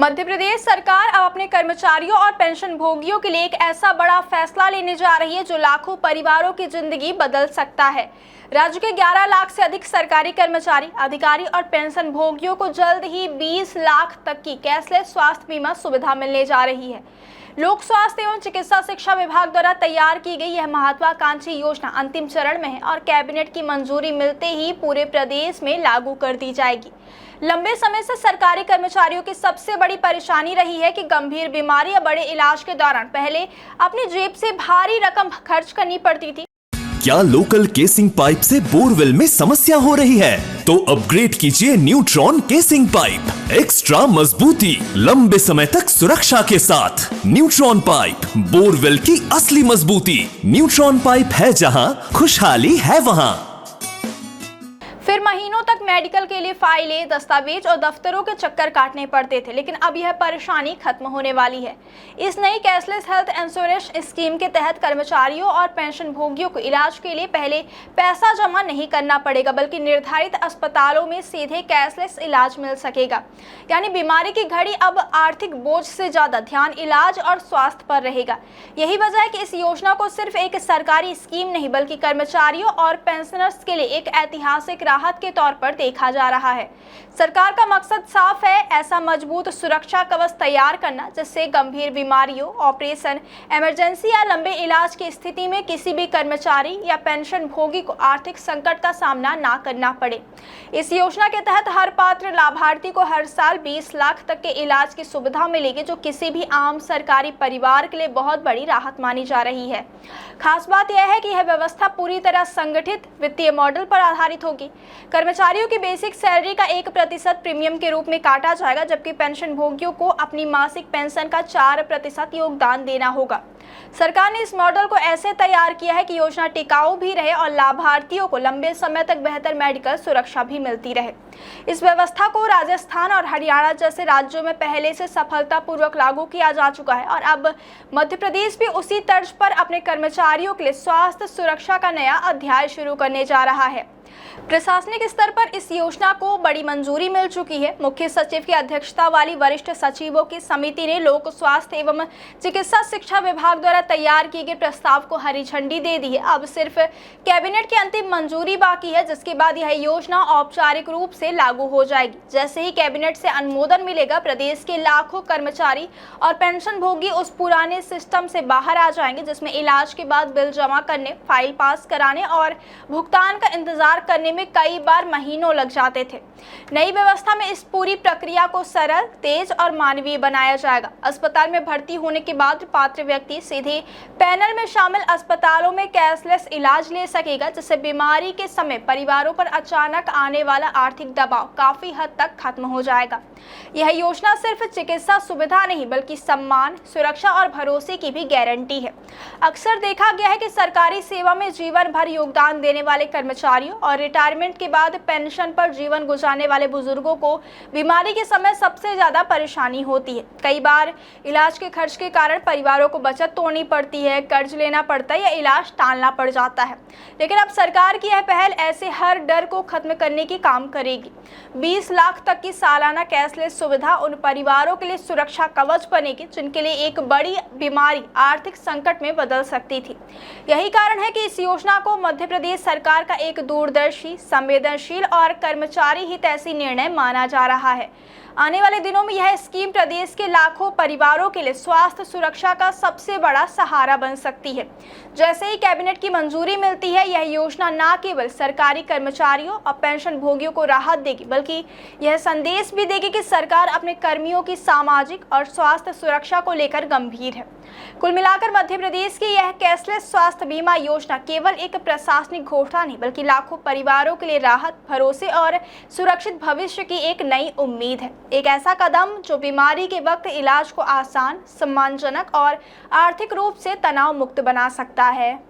मध्य प्रदेश सरकार अब अपने कर्मचारियों और पेंशन भोगियों के लिए एक ऐसा बड़ा फैसला लेने जा रही है जो लाखों परिवारों की जिंदगी बदल सकता है। राज्य के 11 लाख से अधिक सरकारी कर्मचारी, अधिकारी और पेंशन भोगियों को जल्द ही 20 लाख तक की कैशलेस स्वास्थ्य बीमा सुविधा मिलने जा रही है। लोक स्वास्थ्य एवं चिकित्सा शिक्षा विभाग द्वारा तैयार की गई यह महत्वाकांक्षी योजना अंतिम चरण में है और कैबिनेट की मंजूरी मिलते ही पूरे प्रदेश में लागू कर दी जाएगी। लंबे समय से सरकारी कर्मचारियों की सबसे बड़ी परेशानी रही है कि गंभीर बीमारी या बड़े इलाज के दौरान पहले अपनी जेब से भारी रकम खर्च करनी पड़ती थी। क्या लोकल केसिंग पाइप से बोरवेल में समस्या हो रही है? तो अपग्रेड कीजिए न्यूट्रॉन केसिंग पाइप। एक्स्ट्रा मजबूती, लंबे समय तक सुरक्षा के साथ। न्यूट्रॉन पाइप, बोरवेल की असली मजबूती। न्यूट्रॉन पाइप है जहां, खुशहाली है वहां। फिर महीनों तक मेडिकल के लिए फाइलें, दस्तावेज और दफ्तरों के चक्कर काटने पड़ते थे, लेकिन अब यह परेशानी खत्म होने वाली है। इस नई कैशलेस हेल्थ इंश्योरेंस स्कीम के तहत कर्मचारियों और पेंशन भोगियों को इलाज के लिए पहले पैसा जमा नहीं करना पड़ेगा, बल्कि निर्धारित अस्पतालों में सीधे कैशलेस इलाज मिल सकेगा। यानी बीमारी की घड़ी अब आर्थिक बोझ से ज्यादा ध्यान इलाज और स्वास्थ्य पर रहेगा। यही वजह है कि इस योजना को सिर्फ एक सरकारी स्कीम नहीं बल्कि कर्मचारियों और पेंशनर्स के लिए एक ऐतिहासिक राहत के तौर पर देखा जा रहा है। सरकार का मकसद साफ है, ऐसा मजबूत सुरक्षा कवच तैयार करना जिससे गंभीर बीमारियों, ऑपरेशन, इमरजेंसी या लंबे इलाज की स्थिति में किसी भी कर्मचारी या पेंशन भोगी को आर्थिक संकट का सामना ना करना पड़े। इस योजना के तहत हर पात्र लाभार्थी को हर साल 20 लाख तक के इलाज की सुविधा मिलेगी, जो किसी भी आम सरकारी परिवार के लिए बहुत बड़ी राहत मानी जा रही है। खास बात यह है कि यह व्यवस्था पूरी तरह संगठित वित्तीय मॉडल पर आधारित होगी। कर्मचारियों की बेसिक सैलरी का 1% प्रीमियम के रूप में काटा जाएगा, जबकि पेंशन भोगियों को अपनी मासिक पेंशन का 4% योगदान देना होगा। सरकार ने इस मॉडल को ऐसे तैयार किया है कि योजना टिकाऊ भी रहे और लाभार्थियों को लंबे समय तक बेहतर मेडिकल सुरक्षा भी मिलती रहे। इस व्यवस्था को राजस्थान और हरियाणा जैसे राज्यों में पहले से सफलतापूर्वक लागू किया जा चुका है और अब मध्य प्रदेश भी उसी तर्ज पर अपने कर्मचारियों के लिए स्वास्थ्य सुरक्षा का नया अध्याय शुरू करने जा रहा है। प्रशासनिक स्तर पर इस योजना को बड़ी मंजूरी मिल चुकी है। मुख्य सचिव की अध्यक्षता वाली वरिष्ठ सचिवों की समिति ने लोक स्वास्थ्य एवं चिकित्सा शिक्षा विभाग द्वारा तैयार किए गए प्रस्ताव को हरी झंडी दे दी है। अब सिर्फ कैबिनेट की अंतिम मंजूरी बाकी है, जिसके बाद यह योजना औपचारिक रूप से लागू हो जाएगी। जैसे ही कैबिनेट से अनुमोदन मिलेगा, प्रदेश के लाखों कर्मचारी और पेंशन भोगी उस पुराने सिस्टम से बाहर आ जाएंगे जिसमें इलाज के बाद बिल जमा करने, फाइल पास कराने और भुगतान का इंतजार करने में कई बार महीनों लग जाते थे। नई व्यवस्था में इस पूरी प्रक्रिया को सरल, तेज और मानवीय बनाया जाएगा। अस्पताल में भर्ती होने के बाद पात्र व्यक्ति सीधे पैनल में शामिल अस्पतालों में कैशलेस इलाज ले सकेगा, जिससे बीमारी के समय परिवारों पर अचानक आने वाला आर्थिक दबाव काफी हद तक खत्म हो जाएगा। यह योजना सिर्फ चिकित्सा सुविधा नहीं बल्कि सम्मान, सुरक्षा और भरोसे की भी गारंटी है। अक्सर देखा गया है कि सरकारी सेवा में जीवन भर योगदान देने वाले कर्मचारियों और रिटायरमेंट के बाद पेंशन पर जीवन गुजारने वाले बुजुर्गों को बीमारी के समय सबसे ज्यादा परेशानी होती है। कई बार इलाज के खर्च के कारण परिवारों को बचत तोड़नी पड़ती है, कर्ज लेना पड़ता है या इलाज टालना पड़ जाता है। लेकिन अब सरकार की यह पहल ऐसे हर डर को खत्म करने की काम करेगी। 20 लाख तक की सालाना कैशलेस सुविधा उन परिवारों के लिए सुरक्षा कवच बनेगी जिनके लिए एक बड़ी बीमारी आर्थिक संकट में बदल सकती थी। यही कारण है कि इस योजना को मध्य प्रदेश सरकार का एक दूरदर्शी, संवेदनशील और कर्मचारी हितैषी निर्णय माना जा रहा है। आने वाले दिनों में यह स्कीम प्रदेश के लाखों परिवारों के लिए स्वास्थ्य सुरक्षा का सबसे बड़ा सहारा बन सकती है। जैसे ही कैबिनेट की मंजूरी मिलती है, यह योजना न केवल सरकारी कर्मचारियों और पेंशन भोगियों को राहत देगी, बल्कि यह संदेश भी देगी कि सरकार अपने कर्मियों की सामाजिक और स्वास्थ्य सुरक्षा को लेकर गंभीर है। कुल मिलाकर मध्य प्रदेश की यह कैशलेस स्वास्थ्य बीमा योजना केवल एक प्रशासनिक घोषणा नहीं बल्कि लाखों परिवारों के लिए राहत, भरोसे और सुरक्षित भविष्य की एक नई उम्मीद है। एक ऐसा कदम जो बीमारी के वक्त इलाज को आसान, सम्मानजनक और आर्थिक रूप से तनाव मुक्त बना सकता है।